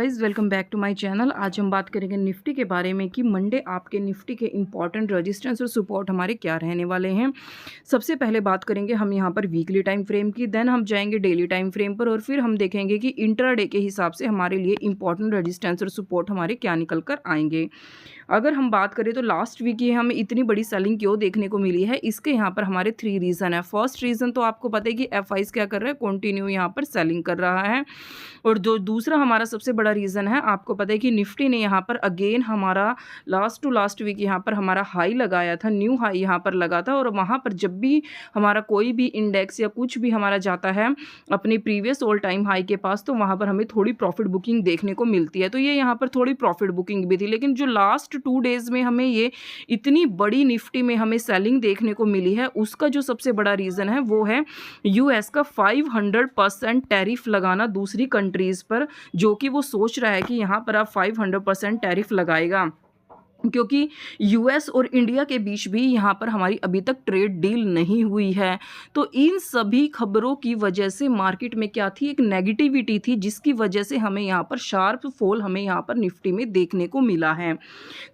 Guys, welcome back to my channel. आज हम बात करेंगे निफ्टी के बारे में कि मंडे आपके निफ्टी के इंपॉर्टेंट रेजिस्टेंस और सपोर्ट हमारे क्या रहने वाले हैं। सबसे पहले बात करेंगे हम यहाँ पर वीकली टाइम फ्रेम की, देन हम जाएंगे डेली टाइम फ्रेम पर और फिर हम देखेंगे कि इंट्राडे के हिसाब से हमारे लिए इंपॉर्टेंट रेजिस्टेंस और सपोर्ट हमारे क्या निकल कर आएंगे। अगर हम बात करें तो लास्ट वीक ये हमें इतनी बड़ी सेलिंग क्यों देखने को मिली है, इसके यहाँ पर हमारे 3 रीज़न है। फर्स्ट रीज़न तो आपको पता है कि एफआईज क्या कर रहा है, कंटिन्यू यहाँ पर सेलिंग कर रहा है। और जो दूसरा हमारा सबसे बड़ा रीज़न है, आपको पता है कि निफ्टी ने यहाँ पर अगेन हमारा लास्ट टू लास्ट वीक यहाँ पर हमारा हाई लगाया था, न्यू हाई यहाँ पर लगा था। और वहाँ पर जब भी हमारा कोई भी इंडेक्स या कुछ भी हमारा जाता है अपनी प्रीवियस ऑल टाइम हाई के पास, तो वहाँ पर हमें थोड़ी प्रॉफिट बुकिंग देखने को मिलती है। तो ये यहाँ पर थोड़ी प्रॉफिट बुकिंग भी थी, लेकिन जो लास्ट 2 डेज़ में हमें ये इतनी बड़ी निफ्टी में हमें सेलिंग देखने को मिली है, उसका जो सबसे बड़ा रीज़न है वो है यूएस का 500% टैरिफ लगाना दूसरी कंट्रीज़ पर, जो कि वो सोच रहा है कि यहाँ पर अब 500% टैरिफ लगाएगा, क्योंकि यूएस और इंडिया के बीच भी यहाँ पर हमारी अभी तक ट्रेड डील नहीं हुई है। तो इन सभी खबरों की वजह से मार्केट में क्या थी, एक नेगेटिविटी थी, जिसकी वजह से हमें यहाँ पर शार्प फॉल हमें यहाँ पर निफ्टी में देखने को मिला है।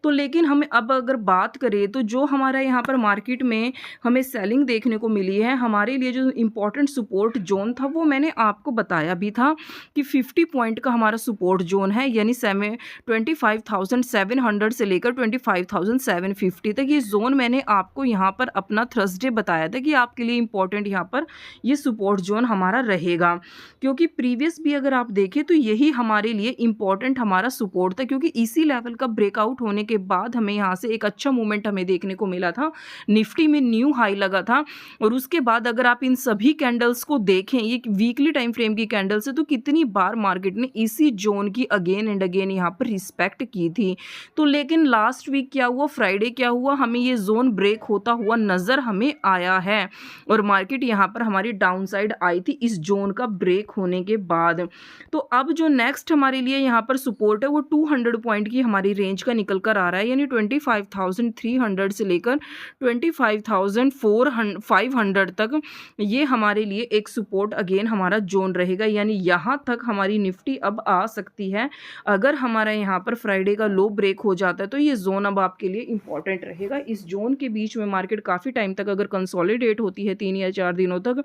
तो लेकिन हमें अब अगर बात करें तो जो हमारा यहाँ पर मार्केट में हमें सेलिंग देखने को मिली है, हमारे लिए जो इम्पोर्टेंट सपोर्ट जोन था वो मैंने आपको बताया भी था कि 50 पॉइंट का हमारा सपोर्ट जोन है, यानी 25,700 से लेकर 25,750 तक। ये जोन मैंने आपको यहाँ पर अपना थर्सडे बताया था कि आपके लिए इम्पोर्टेंट यहाँ पर ये सपोर्ट जोन हमारा रहेगा, क्योंकि प्रीवियस भी अगर आप देखें तो यही हमारे लिए इम्पोर्टेंट हमारा सपोर्ट था, क्योंकि इसी लेवल का ब्रेकआउट होने के बाद हमें यहाँ से एक अच्छा मूवमेंट हमें देखने को मिला था, निफ्टी में न्यू हाई लगा था। और उसके बाद अगर आप इन सभी कैंडल्स को देखें, ये वीकली टाइम फ्रेम की कैंडल्स है, तो कितनी बार मार्केट ने इसी जोन की अगेन एंड अगेन यहाँ पर रिस्पेक्ट की थी। तो लेकिन लास्ट वीक क्या हुआ, फ्राइडे क्या हुआ, हमें ये जोन ब्रेक होता हुआ नजर हमें आया है और मार्केट यहाँ पर हमारी डाउन साइड आई थी इस जोन का ब्रेक होने के बाद। तो अब जो नेक्स्ट हमारे लिए यहाँ पर सपोर्ट है वो 200 पॉइंट की हमारी रेंज का निकल कर आ रहा है, यानी 25,300 से लेकर 25,500 तक ये हमारे लिए एक सपोर्ट अगेन हमारा जोन रहेगा, यानी यहाँ तक हमारी निफ्टी अब आ सकती है। अगर हमारा यहाँ पर फ्राइडे का लो ब्रेक हो जाता है तो ये जोन अब आपके लिए इंपॉर्टेंट रहेगा। इस जोन के बीच में मार्केट काफ़ी टाइम तक अगर कंसोलिडेट होती है 3 या 4 दिनों तक,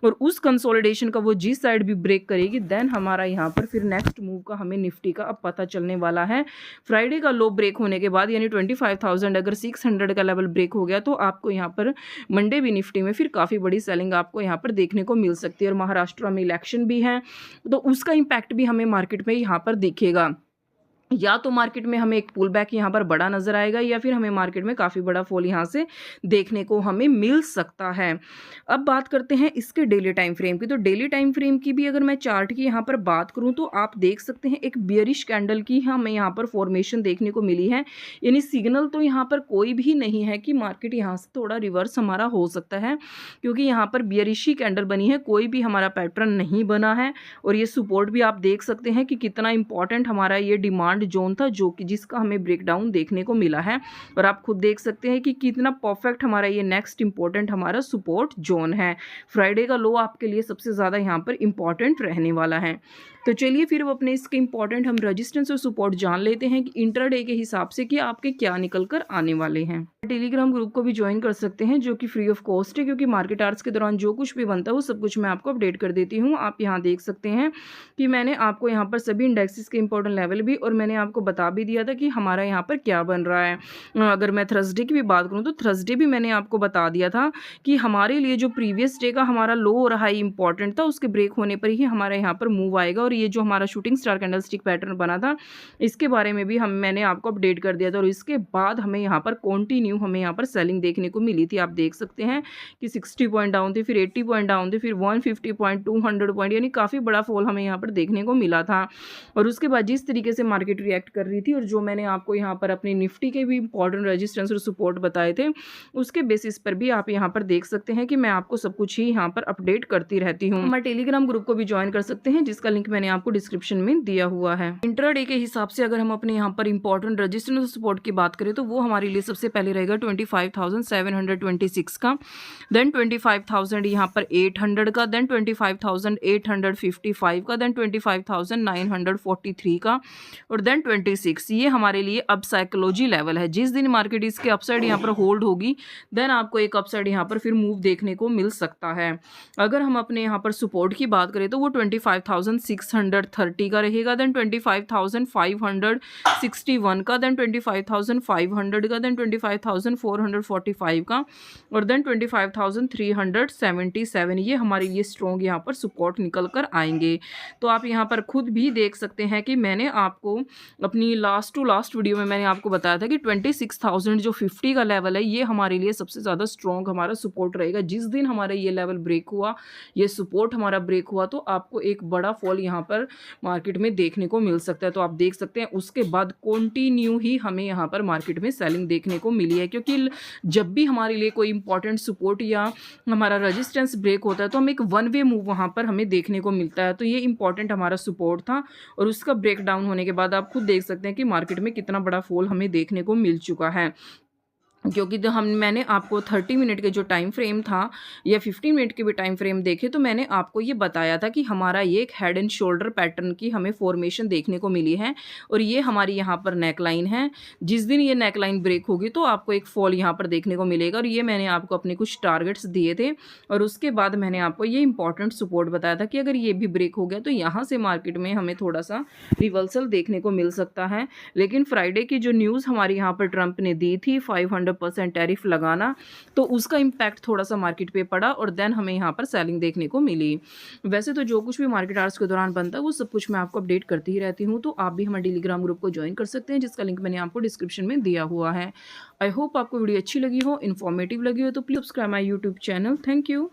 और उस कंसोलिडेशन का वो जिस साइड भी ब्रेक करेगी, देन हमारा यहाँ पर फिर नेक्स्ट मूव का हमें निफ्टी का अब पता चलने वाला है। फ्राइडे का लो ब्रेक होने के बाद यानी 25,000 अगर 600 का लेवल ब्रेक हो गया तो आपको यहाँ पर मंडे भी निफ्टी में फिर काफ़ी बड़ी सेलिंग आपको यहाँ पर देखने को मिल सकती है। और महाराष्ट्र में इलेक्शन भी है, तो उसका इम्पैक्ट भी हमें मार्केट में यहाँ पर दिखेगा। या तो मार्केट में हमें एक पुल बैक यहाँ पर बड़ा नजर आएगा, या फिर हमें मार्केट में काफ़ी बड़ा फॉल यहाँ से देखने को हमें मिल सकता है। अब बात करते हैं इसके डेली टाइम फ्रेम की। तो डेली टाइम फ्रेम की भी अगर मैं चार्ट की यहाँ पर बात करूँ तो आप देख सकते हैं एक बियरिश कैंडल की हमें यहाँ पर फॉर्मेशन देखने को मिली है, यानी सिग्नल तो यहाँ पर कोई भी नहीं है कि मार्केट यहाँ से थोड़ा रिवर्स हमारा हो सकता है, क्योंकि यहाँ पर बियरिश ही कैंडल बनी है, कोई भी हमारा पैटर्न नहीं बना है। और ये सपोर्ट भी आप देख सकते हैं कि कितना इंपॉर्टेंट हमारा ये डिमांड जोन था, जो कि जिसका हमें ब्रेकडाउन देखने को मिला है। और आप खुद देख सकते हैं कि कितना परफेक्ट हमारा ये नेक्स्ट इंपॉर्टेंट हमारा सपोर्ट जोन है। फ्राइडे का लो आपके लिए सबसे ज़्यादा यहाँ पर इंपॉर्टेंट रहने वाला है। तो चलिए फिर अपने इसके इंपॉर्टेंट हम रेजिस्टेंस और सपोर्ट जान लेते हैं कि इंट्राडे के हिसाब से कि आपके क्या निकल कर आने वाले हैं। टेलीग्राम ग्रुप को भी ज्वाइन कर सकते हैं, जो कि फ्री ऑफ कॉस्ट है, क्योंकि मार्केट आवर्स के दौरान जो कुछ भी बनता है वो सब कुछ मैं आपको अपडेट कर देती हूँ। आप यहाँ देख सकते हैं कि मैंने आपको यहाँ पर सभी इंडेक्सेस के इंपॉर्टेंट लेवल भी, और मैंने आपको बता भी दिया था कि हमारा यहाँ पर क्या बन रहा है। अगर मैं थर्सडे की भी बात करूँ तो थर्सडे भी मैंने आपको बता दिया था कि हमारे लिए जो प्रीवियस डे का हमारा लो और हाई इंपॉर्टेंट था, उसके ब्रेक होने पर ही हमारा यहाँ पर मूव आएगा। और ये जो हमारा शूटिंग स्टार कैंडलस्टिक पैटर्न बना था, इसके बारे में भी मैंने आपको अपडेट कर दिया था। और इसके बाद हमें यहाँ पर कंटिन्यू हमें यहाँ पर सेलिंग देखने को मिली थी। आप देख सकते हैं कि 60 पॉइंट डाउन थे, फिर 80 पॉइंट डाउन थे, फिर 150 पॉइंट, 200 पॉइंट, यानी काफ़ी बड़ा फॉल हमें यहाँ पर देखने को मिला था। और उसके बाद जिस तरीके से मार्केट रिएक्ट कर रही थी, और जो मैंने आपको यहाँ पर अपनी निफ्टी के भी इंपॉर्टेंट रेजिस्टेंस और सपोर्ट बताए थे, उसके बेसिस पर भी आप यहाँ पर देख सकते हैं कि मैं आपको सब कुछ ही यहाँ पर अपडेट करती रहती हूँ। हमारे टेलीग्राम ग्रुप को भी ज्वाइन कर सकते हैं, जिसका लिंक मैंने मैंने आपको डिस्क्रिप्शन में दिया हुआ है। इंट्राडे के हिसाब से अगर हम अपने यहाँ पर इंपॉर्टेंट रेजिस्टेंस सपोर्ट की बात करें तो वो हमारे लिए सबसे पहले रहेगा 25,726 का, देन 25,000 यहाँ पर 800 का, देन 25,855 का, देन 25,943 का और देन 26। ये हमारे लिए अब साइकोलॉजी लेवल है। जिस दिन मार्केट इसके अपसाइड यहाँ पर होल्ड होगी देन आपको एक अपसाइड यहाँ पर फिर मूव देखने को मिल सकता है। अगर हम अपने यहाँ पर सपोर्ट की बात करें तो वो 25,630 का रहेगा, देन 25,561 का, देन 25,500 का, देन 25,445 का और देन 25,377। ये हमारे लिए स्ट्रॉन्ग यहाँ पर सपोर्ट निकल कर आएंगे। तो आप यहाँ पर खुद भी देख सकते हैं कि मैंने आपको अपनी लास्ट टू लास्ट वीडियो में मैंने आपको बताया था कि 26,000 जो 50 का लेवल है ये हमारे लिए सबसे ज़्यादा स्ट्रॉन्ग हमारा सपोर्ट रहेगा। जिस दिन हमारा ये लेवल ब्रेक हुआ, ये सपोर्ट हमारा ब्रेक हुआ तो आपको एक बड़ा फॉल यहाँ पर मार्केट में देखने को मिल सकता है। तो आप देख सकते हैं उसके बाद कंटिन्यू ही हमें यहाँ पर मार्केट में सेलिंग देखने को मिली है, क्योंकि जब भी हमारे लिए कोई इंपॉर्टेंट सपोर्ट या हमारा रेजिस्टेंस ब्रेक होता है तो हम एक वन वे मूव वहाँ पर हमें देखने को मिलता है। तो ये इंपॉर्टेंट हमारा सपोर्ट था और उसका ब्रेक डाउन होने के बाद आप खुद देख सकते हैं कि मार्केट में कितना बड़ा फॉल हमें देखने को मिल चुका है। क्योंकि तो मैंने आपको 30 मिनट के जो टाइम फ्रेम था या 15 मिनट के भी टाइम फ्रेम देखे तो मैंने आपको ये बताया था कि हमारा ये एक हेड एंड शोल्डर पैटर्न की हमें फॉर्मेशन देखने को मिली है और ये हमारी यहाँ पर नेकलाइन है। जिस दिन ये नेकलाइन ब्रेक होगी तो आपको एक फॉल यहाँ पर देखने को मिलेगा और ये मैंने आपको अपने कुछ टारगेट्स दिए थे और उसके बाद मैंने आपको ये इंपॉर्टेंट सपोर्ट बताया था कि अगर ये भी ब्रेक हो गया तो यहाँ से मार्केट में हमें थोड़ा सा रिवर्सल देखने को मिल सकता है। लेकिन फ्राइडे की जो न्यूज़ हमारी यहाँ पर ट्रंप ने दी थी 500% टैरिफ लगाना, तो उसका इम्पैक्ट थोड़ा सा मार्केट पे पड़ा और देन हमें यहाँ पर सेलिंग देखने को मिली। वैसे तो जो कुछ भी मार्केट आवर्स के दौरान बनता है वो सब कुछ मैं आपको अपडेट करती ही रहती हूँ, तो आप भी हमारे टेलीग्राम ग्रुप को ज्वाइन कर सकते हैं जिसका लिंक मैंने आपको डिस्क्रिप्शन में दिया हुआ है। आई होप आपको वीडियो अच्छी लगी हो, इन्फॉर्मेटिव लगी हो तो please subscribe my YouTube channel. Thank you.